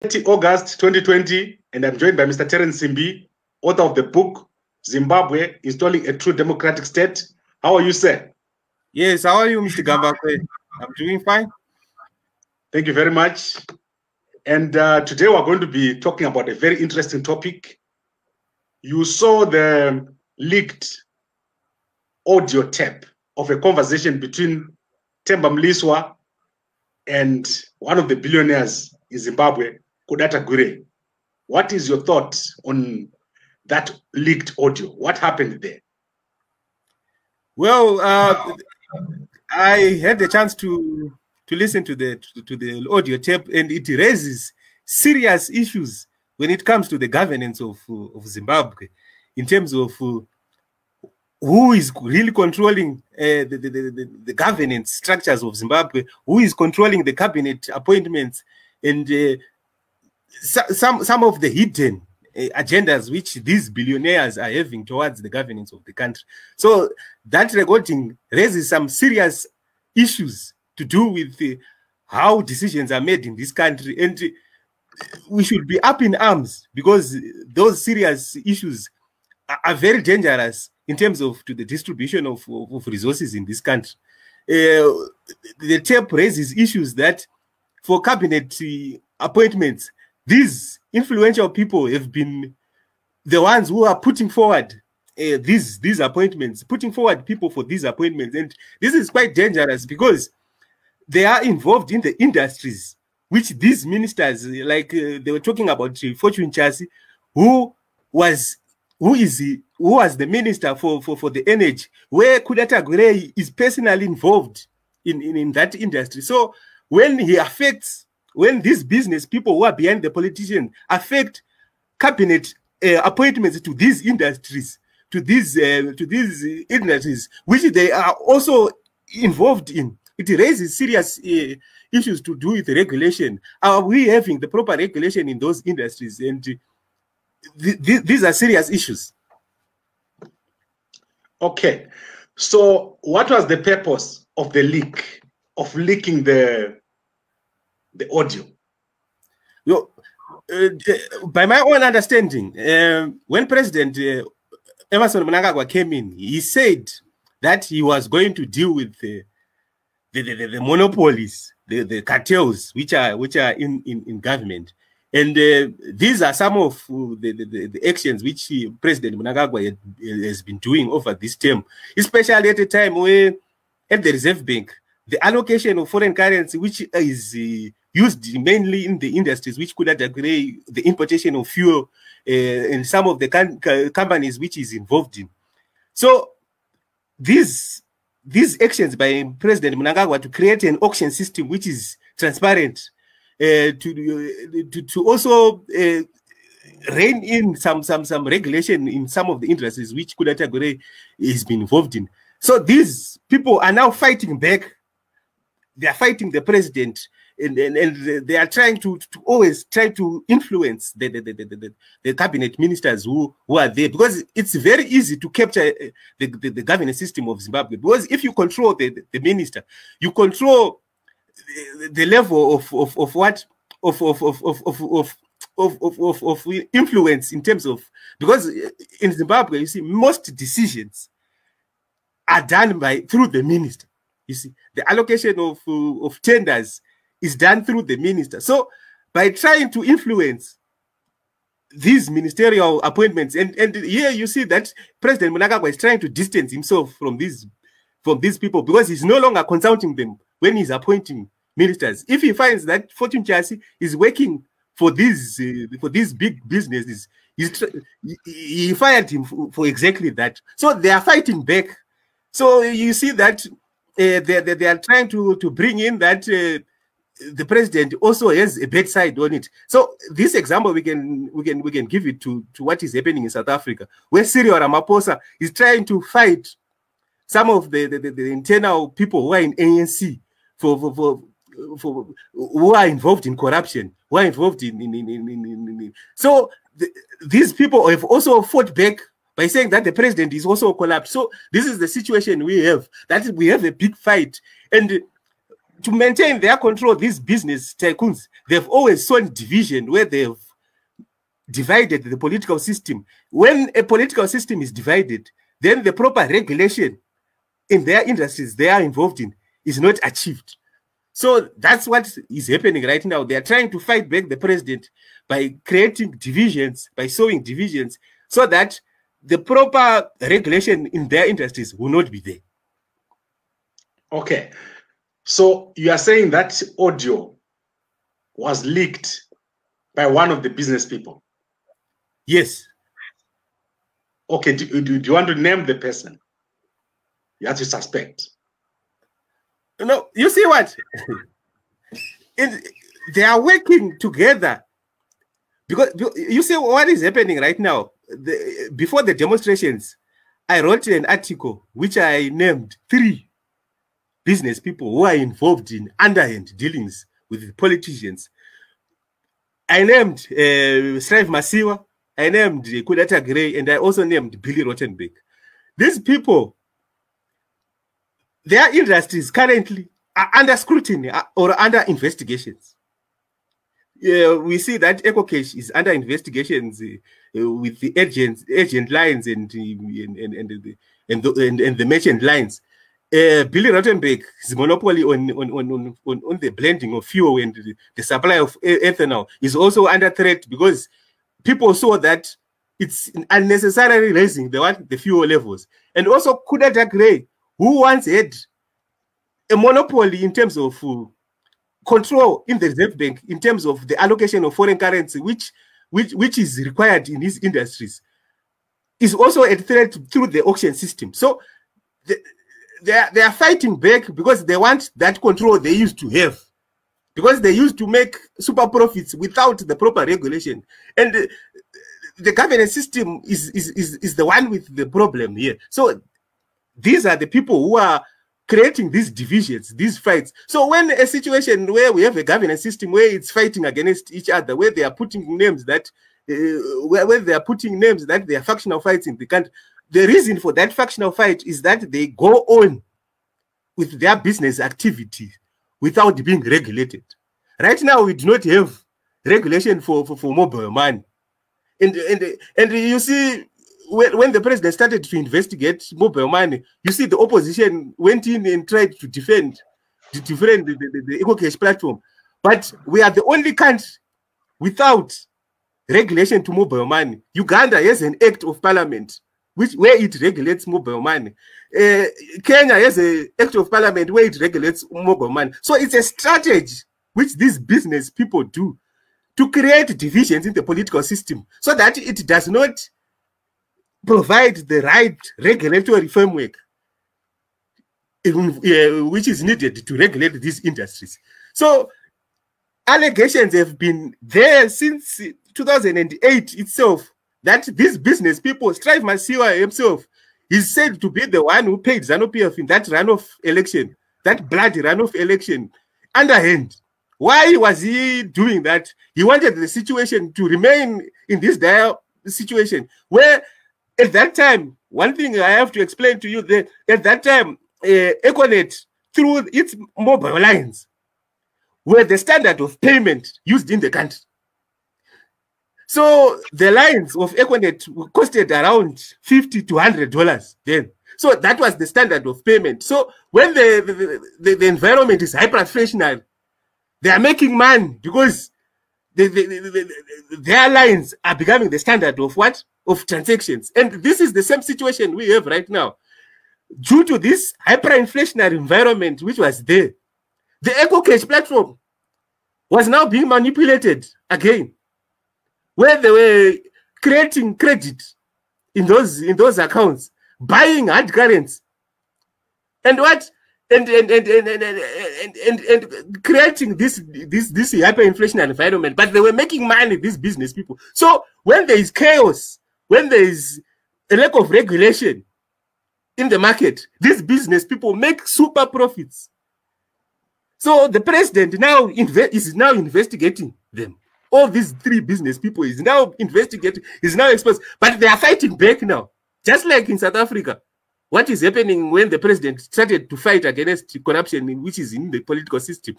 August 2020, and I'm joined by Mr. Terence Simbi, author of the book, Zimbabwe, Installing a True Democratic State. How are you, sir? Yes, how are you, Mr. Gambakwe? I'm doing fine. Thank you very much. And today we're going to be talking about a very interesting topic. You saw the leaked audio tape of a conversation between Themba Mliswa and one of the billionaires in Zimbabwe, Kudata Gure. What is your thought on that leaked audio? What happened there? Well, I had the chance to listen to the audio tape, and it raises serious issues when it comes to the governance of Zimbabwe, in terms of who is really controlling the governance structures of Zimbabwe, who is controlling the cabinet appointments, and some of the hidden agendas which these billionaires are having towards the governance of the country. So that recording raises some serious issues to do with how decisions are made in this country, and we should be up in arms, because those serious issues are very dangerous in terms of to the distribution of resources in this country. The tape raises issues that for cabinet appointments, these influential people have been the ones who are putting forward these appointments, putting forward people for these appointments. And this is quite dangerous because they are involved in the industries which these ministers, like they were talking about Fortune Chassis, who was the minister for the energy, where Kudata Gure is personally involved in that industry. So when these business people who are behind the politicians affect cabinet appointments to these industries, to these industries, which they are also involved in, it raises serious issues to do with the regulation. Are we having the proper regulation in those industries? And these are serious issues. Okay, so what was the purpose of the leaking the audio? Well, by my own understanding, when President Emmerson Mnangagwa came in, he said that he was going to deal with the monopolies, the cartels which are in government. And these are some of the actions which President Mnangagwa has been doing over this term, especially at a time where at the Reserve Bank, the allocation of foreign currency, which is used mainly in the industries which could agree the importation of fuel and some of the companies which is involved in. So these actions by President Mnangagwa to create an auction system which is transparent, to also rein in some regulation in some of the industries which Kudata Gure has been involved in. So these people are now fighting back. They are fighting the president, and they are trying to always try to influence the cabinet ministers who are there, because it's very easy to capture the governance system of Zimbabwe. Because if you control the minister, you control the level of influence in terms of, because in Zimbabwe, you see, most decisions are done through the minister. You see, the allocation of tenders is done through the minister. So by trying to influence these ministerial appointments, and here you see that President Mnangagwa is trying to distance himself from these people, because he's no longer consulting them when he's appointing ministers. If he finds that Fortune Chassis is working for these big businesses, he fired him for exactly that. So they are fighting back. So you see that they are trying to bring in that the president also has a bad side on it. So this example we can give it to what is happening in South Africa, where Cyril Ramaphosa is trying to fight some of the internal people who are in ANC who are involved in corruption, who are involved in so these people have also fought back by saying that the president is also collapsed. So this is the situation we have, that we have a big fight. And to maintain their control, these business tycoons, they've always sown division where they've divided the political system. When a political system is divided, then the proper regulation in their industries they are involved in is not achieved. So that's what is happening right now. They are trying to fight back the president by creating divisions, by sowing divisions, so that the proper regulation in their industries will not be there. Okay. So you are saying that audio was leaked by one of the business people? Yes. Okay. Do you want to name the person? You have to suspect. No, you see what? They are working together. Because you see what is happening right now. Before the demonstrations, I wrote an article which I named 3 business people who are involved in underhand dealings with politicians. I named Strive Masiwa, I named Kudata Gray, and I also named Billy Rottenberg. These people, their industries currently are under scrutiny or under investigations. We see that EcoCash is under investigations with the agent lines and the merchant lines. Billy Rottenberg's monopoly on the blending of fuel and the supply of ethanol is also under threat because people saw that it's unnecessarily raising the fuel levels. And also Kudata Gray, who once had a monopoly in terms of control in the Reserve Bank, in terms of the allocation of foreign currency, which is required in these industries, is also a threat through the auction system. So they are fighting back because they want that control they used to have, because they used to make super profits without the proper regulation. And the governance system is the one with the problem here. So these are the people who are creating these divisions, these fights. So when a situation where we have a governance system where it's fighting against each other, where they are putting names that where they are putting names that they are factional fights in the country, the reason for that factional fight is that they go on with their business activity without being regulated. Right now, we do not have regulation for mobile money. And you see, when the president started to investigate mobile money, you see the opposition went in and tried to defend the EcoCash platform. But we are the only country without regulation to mobile money. Uganda has an act of parliament where it regulates mobile money. Kenya has an act of parliament where it regulates mobile money. So it's a strategy which these business people do to create divisions in the political system so that it does not provide the right regulatory framework which is needed to regulate these industries. So allegations have been there since 2008 itself that these business people, Strive Masiwa himself, is said to be the one who paid ZANU-PF in that runoff election, that bloody runoff election, underhand. Why was he doing that? He wanted the situation to remain in this dire situation where at that time, one thing I have to explain to you that at that time, Econet, through its mobile lines, were the standard of payment used in the country. So the lines of Econet costed around $50 to $100 then. So that was the standard of payment. So when the environment is hyperinflationary, they are making money because their lines are becoming the standard of what? Of transactions. And this is the same situation we have right now. Due to this hyperinflationary environment which was there, the EcoCash platform was now being manipulated again, where they were creating credit in those accounts, buying hard currency, and what and creating this hyperinflationary environment. But they were making money, these business people. So when there is chaos, when there is a lack of regulation in the market, these business people make super profits. So the president now is now investigating them. All these 3 business people is now investigating, is now exposed, but they are fighting back now, just like in South Africa. what is happening when the president started to fight against corruption, which is in the political system.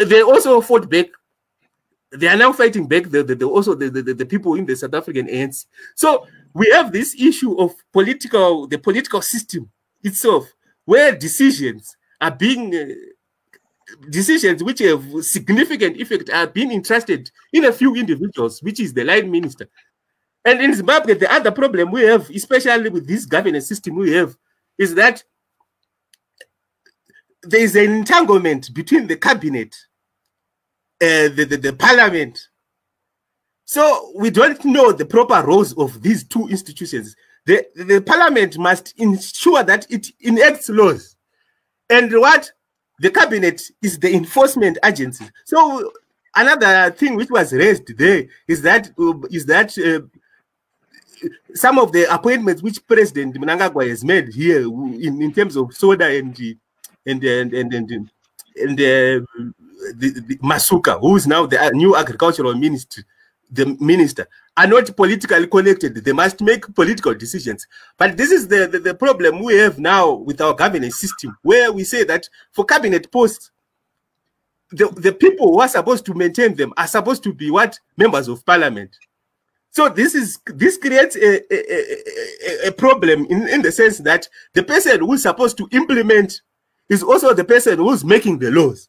They also fought back. They are now fighting back the people in the South African ANC. So we have this issue of the political system itself, where decisions are being decisions which have significant effect are being entrusted in a few individuals, which is the line minister. And in Zimbabwe, the other problem we have, especially with this governance system we have, is that there is an entanglement between the cabinet, the parliament. So we don't know the proper roles of these two institutions. The parliament must ensure that it enacts laws, and what the cabinet is the enforcement agency. So another thing which was raised there is that some of the appointments which President Mnangagwa has made here in terms of soda and Masuka, who is now the new agricultural minister, are not politically connected. They must make political decisions. But this is the problem we have now with our governance system, where we say that for cabinet posts, the people who are supposed to maintain them are supposed to be what? Members of parliament. So this creates a problem in the sense that the person who's supposed to implement is also the person who's making the laws.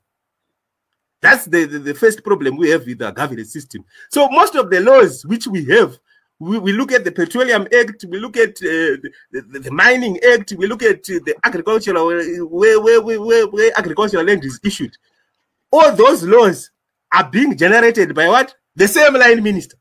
That's the first problem we have with the governance system. So most of the laws which we have, we look at the Petroleum Act, we look at the Mining Act, we look at the agricultural, where agricultural land is issued. All those laws are being generated by what? The same line minister.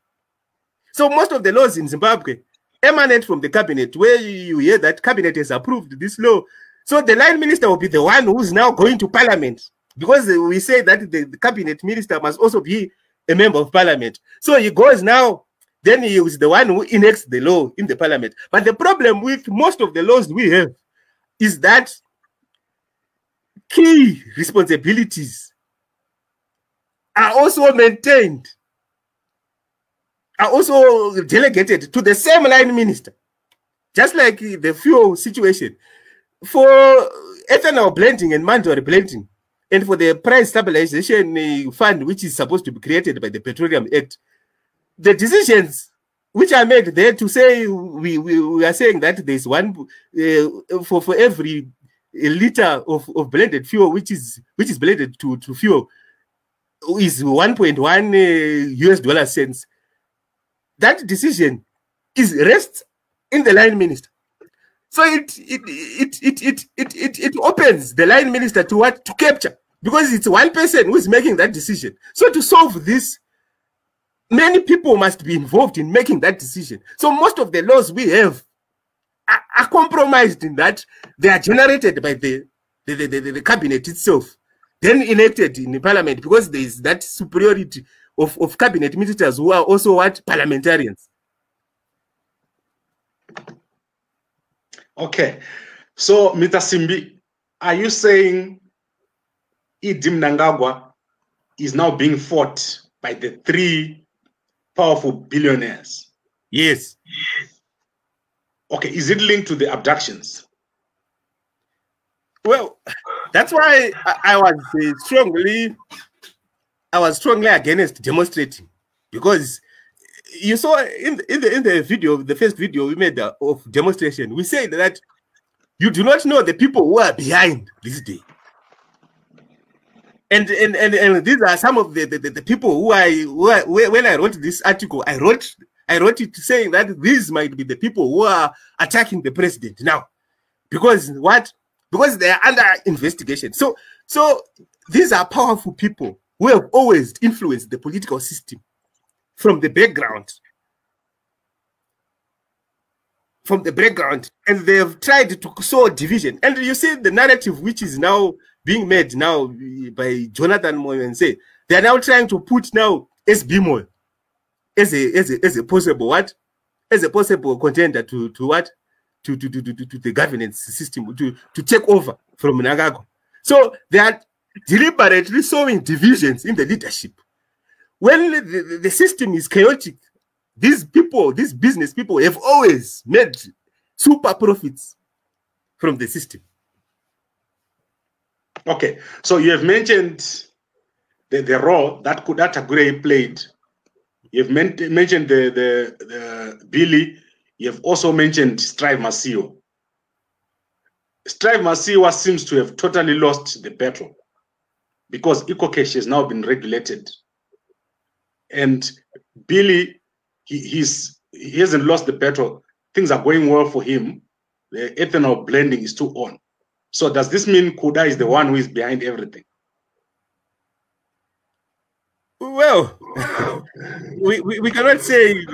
So most of the laws in Zimbabwe emanate from the cabinet, where you hear that cabinet has approved this law. So the line minister will be the one who's now going to parliament, because we say that the cabinet minister must also be a member of parliament. So he goes now, then he is the one who enacts the law in the parliament. But the problem with most of the laws we have is that key responsibilities are also maintained, are also delegated to the same line minister. Just like the fuel situation. For ethanol blending and mandatory blending, and for the price stabilization fund, which is supposed to be created by the Petroleum Act, the decisions which are made there to say, we are saying that there's one for every liter of blended fuel, which is blended to fuel, is 1.1 US dollar cents. That decision rests in the line minister. So it opens the line minister to what? To capture, because it's one person who is making that decision. So to solve this, many people must be involved in making that decision. So most of the laws we have are compromised in that they are generated by the cabinet itself, then enacted in the parliament, because there is that superiority of cabinet ministers who are also what? Parliamentarians. Okay, so Mr. Simbi, are you saying ED Mnangagwa is now being fought by the three powerful billionaires? Yes. Okay, is it linked to the abductions? Well, that's why I was strongly against demonstrating, because you saw in the video, the first video we made of demonstration, we said that you do not know the people who are behind this day, and these are some of the people who when I wrote this article, I wrote it saying that these might be the people who are attacking the president now, because what? Because they are under investigation. So these are powerful people who have always influenced the political system from the background. And they have tried to sow division. And you see the narrative which is now being made now by Jonathan Moyense. They are now trying to put now SB Moyo as a possible what? As a possible contender to what? To the governance system, to take over from Mnangagwa. So they are deliberately sowing divisions in the leadership. When the system is chaotic, these business people have always made super profits. from the system. Okay, so you have mentioned the role that Agure played. You've mentioned the Billy. You have also mentioned Strive Masiyiwa. Strive Masiyiwa seems to have totally lost the battle because EcoCash has now been regulated, and Billy he hasn't lost the battle. Things are going well for him. The ethanol blending is still on. So does this mean Kuda is the one who is behind everything? Well, we cannot say.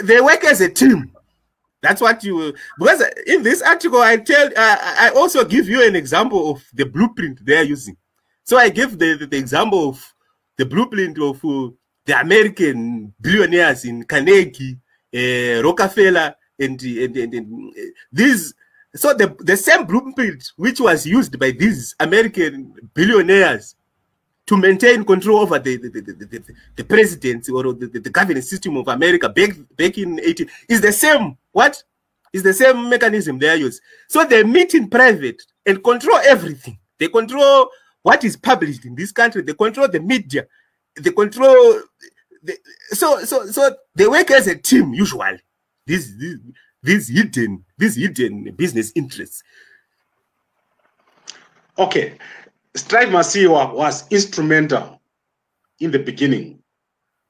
They work as a team. That's what you, because in this article I also give you an example of the blueprint they are using. So I give the example of the blueprint of the American billionaires in Carnegie, Rockefeller, and these. So the same blueprint which was used by these American billionaires to maintain control over the presidency or the governing system of America back in 18 is the same. What is the same mechanism they use? So they meet in private and control everything. They control what is published in this country. They control the media. They control. So they work as a team usually. These hidden business interests. Okay. Strive Masiyiwa was instrumental in the beginning,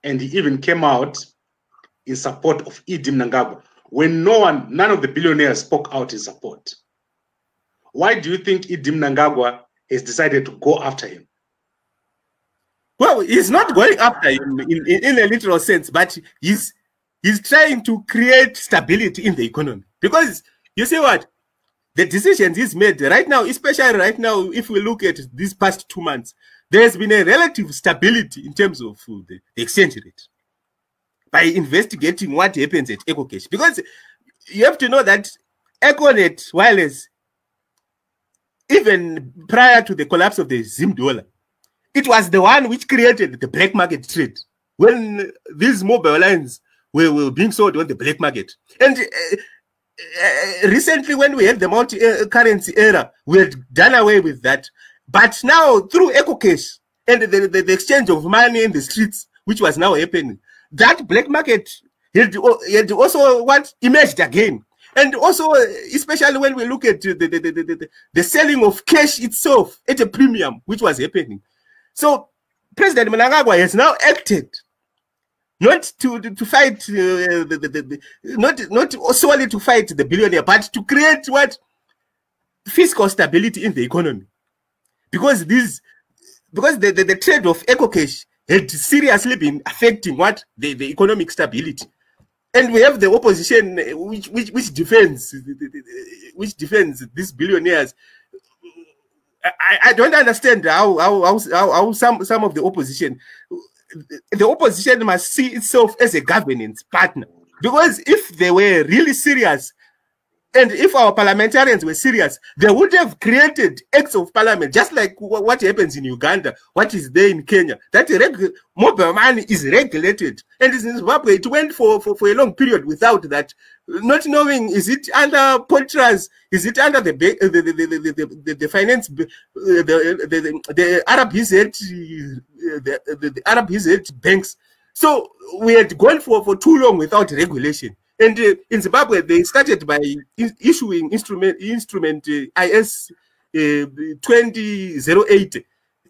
and he even came out in support of ED Mnangagwa when none of the billionaires spoke out in support. Why do you think ED Mnangagwa has decided to go after him? Well, he's not going after him in a literal sense, but he's trying to create stability in the economy. Because you see what? The decisions he's made right now, especially right now, if we look at these past 2 months, there's been a relative stability in terms of the exchange rate by investigating what happens at EcoCash. Because you have to know that Econet Wireless, even prior to the collapse of the Zim dollar, it was the one which created the black market trade when these mobile lines were being sold on the black market. And recently, when we had the multi-currency era, we had done away with that. But now, through EcoCash and the exchange of money in the streets, which was now happening, that black market had also emerged again. And also, especially when we look at the selling of cash itself at a premium, which was happening. So, President Mnangagwa has now acted not to fight not solely to fight the billionaire, but to create what fiscal stability in the economy, because the trade of EcoCash had seriously been affecting what the economic stability, and we have the opposition which defends these billionaires. I don't understand how some of the opposition must see itself as a governance partner, because if they were really serious, and if our parliamentarians were serious, they would have created acts of parliament, just like what happens in Uganda, what is there in Kenya, that mobile money is regulated. And in Zimbabwe, it went for a long period without that, not knowing, is it under Poitras, is it under the finance, the Arab the Arab banks. So we had gone for too long without regulation. And in Zimbabwe, they started by issuing instrument IS 2008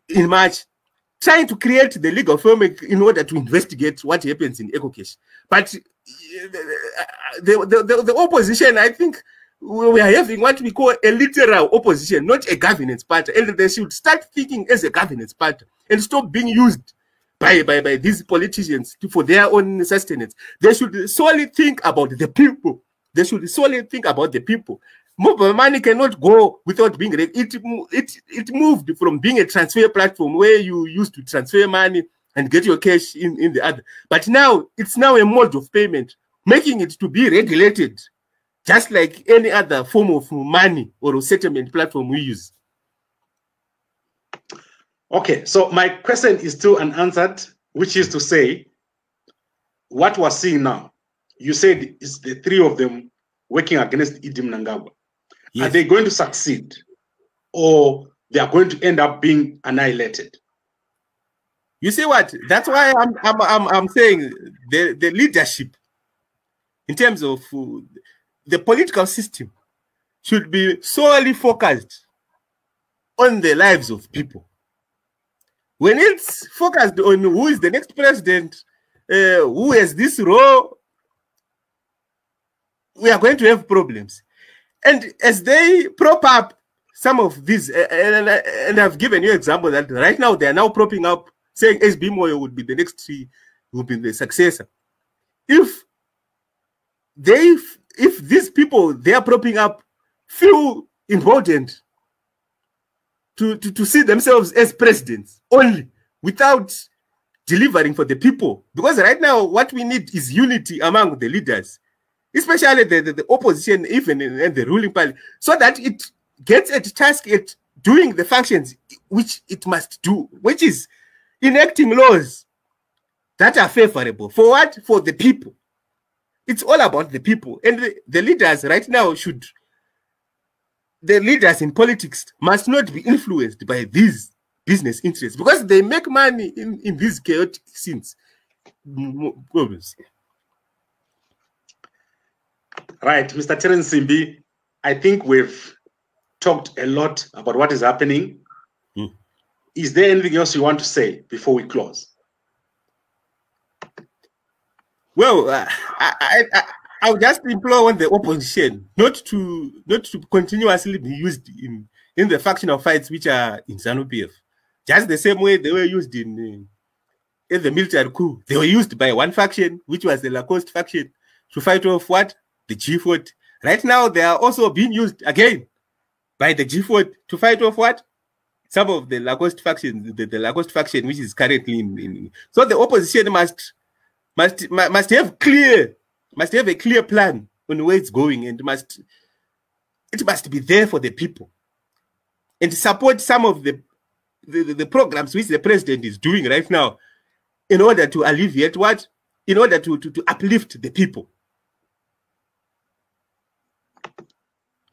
in March, trying to create the legal framework in order to investigate what happens in EcoCash. But the opposition, I think, we are having what we call a literal opposition, not a governance party, and they should start thinking as a governance party and stop being used by these politicians for their own sustenance. They should solely think about the people. They should solely think about the people. Mobile money cannot go without being it moved from being a transfer platform where you used to transfer money and get your cash in the other. But now it's now a mode of payment, making it to be regulated, just like any other form of money or settlement platform we use. Okay, so my question is still unanswered, which is to say, what we're seeing now, you said it's the three of them working against ED Mnangagwa. Yes. Are they going to succeed, or they are going to end up being annihilated? You see what? That's why I'm saying the leadership in terms of the political system should be solely focused on the lives of people. When it's focused on who is the next president, who has this role, we are going to have problems. And as they prop up some of these, and I've given you an example that right now they are now propping up, saying SB Moyo would be the next, would be the successor. If these people they are propping up feel emboldened to see themselves as presidents only without delivering for the people, because right now what we need is unity among the leaders, especially the opposition, even and the ruling party, so that it gets a task at doing the functions which it must do, which is enacting laws that are favorable for what? For the people. It's all about the people. And the leaders right now the leaders in politics must not be influenced by these business interests, because they make money in these chaotic scenes. Right, Mr. Terence Simbi, I think we've talked a lot about what is happening. Is there anything else you want to say before we close? Well, I would just implore on the opposition not to continuously be used in the factional fights which are in ZANU-PF. Just the same way they were used in the military coup. They were used by one faction, which was the Lacoste faction, to fight off what? The G4. Right now, they are also being used again by the G4 to fight off what? Some of the Lacoste faction, the Lacoste faction, which is currently in. So the opposition must have a clear plan on where it's going, and it must be there for the people, and support some of the programs which the president is doing right now in order to alleviate what? In order to uplift the people.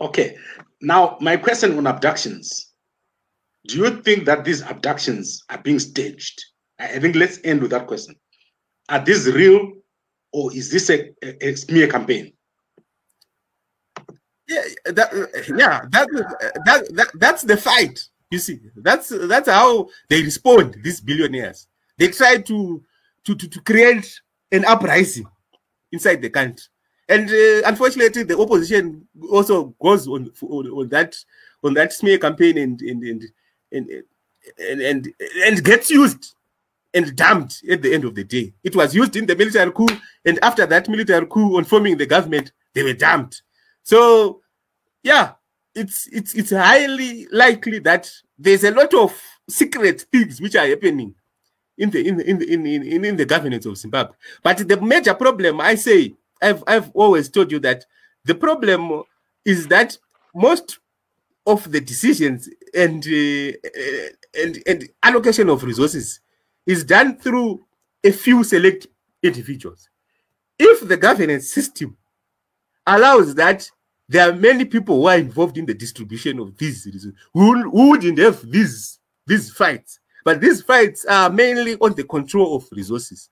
Okay. Now, my question on abductions. Do you think that these abductions are being staged? I think let's end with that question. Are these real, or is this a smear campaign? That's the fight. You see, that's how they respond. These billionaires, they try to create an uprising inside the country, and unfortunately, the opposition also goes on that smear campaign and gets used and dumped at the end of the day. It was used in the military coup, and after that military coup on forming the government, they were dumped. So, yeah, it's highly likely that there's a lot of secret things which are happening in the governance of Zimbabwe. But the major problem, I say, I've always told you that the problem is that most of the decisions and allocation of resources is done through a few select individuals. If the governance system allows that there are many people who are involved in the distribution of these resources, who wouldn't have these fights. But these fights are mainly on the control of resources.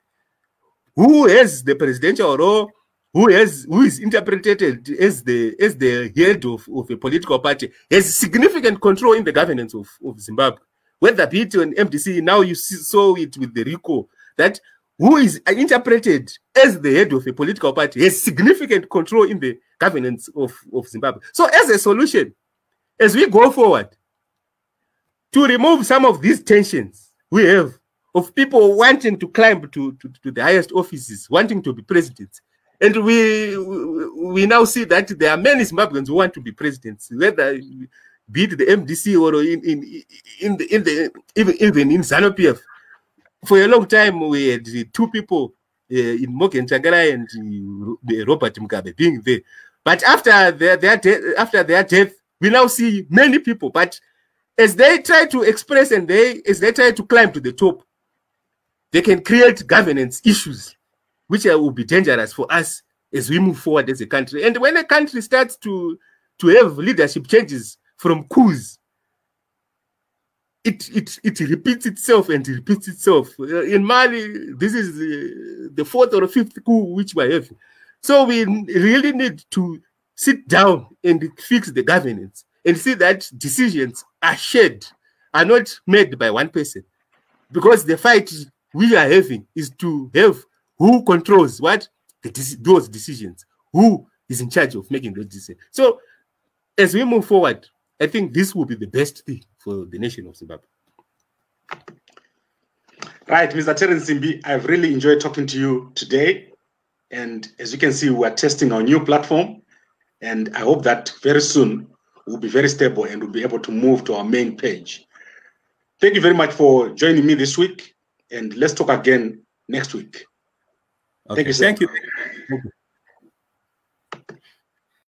Who has the presidential role? Who is interpreted as the head of a political party has significant control in the governance of Zimbabwe. Whether be it on MDC, now you saw it with the RICO, that who is interpreted as the head of a political party has significant control in the governance of Zimbabwe. So as a solution, as we go forward, to remove some of these tensions we have of people wanting to climb to the highest offices, wanting to be presidents, and we now see that there are many Zimbabweans who want to be presidents, whether be it the MDC or even in ZANU-PF. For a long time, we had two people in Morgan Tsvangirai and Robert Mugabe being there. But after their death, we now see many people. But as they try to express and as they try to climb to the top, they can create governance issues, which will be dangerous for us as we move forward as a country. And when a country starts to have leadership changes from coups, it repeats itself and repeats itself. In Mali, this is the fourth or fifth coup which we're having. So we really need to sit down and fix the governance and see that decisions are shared, are not made by one person. Because the fight we are having is to have who controls what? Those decisions. Who is in charge of making those decisions? So as we move forward, I think this will be the best thing for the nation of Zimbabwe. Right, Mr. Terence Simbi, I've really enjoyed talking to you today. And as you can see, we're testing our new platform. And I hope that very soon we'll be very stable and we'll be able to move to our main page. Thank you very much for joining me this week. And let's talk again next week. Okay. Thank you, sir. Thank you.